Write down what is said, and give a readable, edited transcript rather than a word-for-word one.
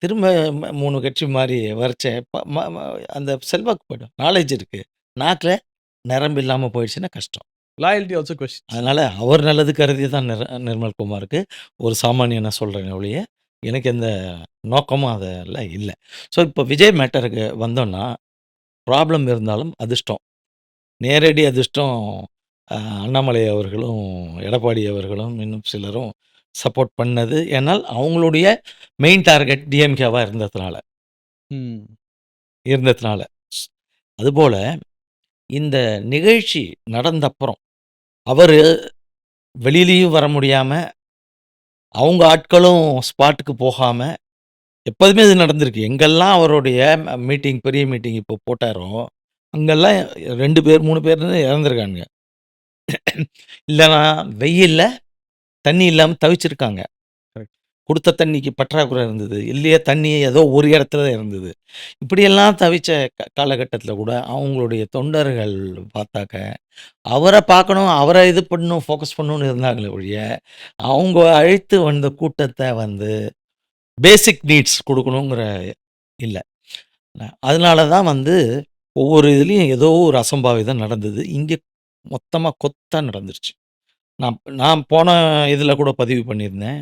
திரும்ப 3 கட்சி மாறி வரைச்சேன். ப ம ம அந்த செல்வாக்கு போய்டும். நாலேட்ஜ் இருக்கு. நாக்குல நரம்பு இல்லாம போயிடுச்சுன்னா கஷ்டம். Loyalty also questions. அதனால அவர் நல்லது கருதி தான் நிர்மல் குமாருக்கு ஒரு சாமானியனா சொல்றேனே ஒழிய, எனக்கு எந்த நோக்கமும் அதுல இல்ல. ஸோ இப்போ விஜய் மேட்டருக்கு வந்தோம்னா, ப்ராப்ளம் இருந்தாலும் அதிர்ஷ்டம். நேரடி அதிர்ஷ்டம் அ அண்ணாமலை அவர்களும், எடப்பாடி அவர்களும், இன்னும் சிலரும் சப்போர்ட் பண்ணது. ஏனால் அவங்களுடைய மெயின் டார்கெட் டிஎம்கேவா இருந்ததுனால. ம். இருந்ததுனால. அதுபோல இந்த நிகழ்ச்சி நடந்தப்புறம், அவரு வெளியிலயும் வர முடியாம, அவங்க ஆட்களும் ஸ்பாட்டுக்கு போகாம, எப்போதுமே இது நடந்திருக்கு. எங்கெல்லாம் அவருடைய மீட்டிங் பெரிய மீட்டிங் இப்போ போட்டாரோ, அங்கெல்லாம் 2 பேர், 3 பேர்ன்னு இறந்துருக்கானுங்க. இல்லன்னா வெயில்ல தண்ணி இல்லாம தவிச்சிருக்காங்க. கரெக்ட். குடுத்த தண்ணிக்கு பற்றாக்குறை இருந்தது. இல்லையா தண்ணி ஏதோ ஒரு இடத்துல தான் இருந்தது. இப்படியெல்லாம் தவிச்ச காலகட்டத்தில கூட அவங்களுடைய தொண்டர்கள் பார்த்தாக்க, அவர பார்க்கணும், அவர இது பண்ணணும், ஃபோக்கஸ் பண்ணணும்னு இருந்தாங்களே ஒழிய, அவங்க அழைத்து வந்த கூட்டத்த வந்து பேசிக் நீட்ஸ் குடுக்கணுங்கிற இல்ல. அதனால தான் வந்து ஒவ்வொரு இதுலயும் ஏதோ ஒரு அசம்பாவிதம் நடந்தது. இங்க மொத்தமா கொத்தா நடந்துருச்சு. நான் நான் போன இதில கூட பதிவு பண்ணியிருந்தேன்.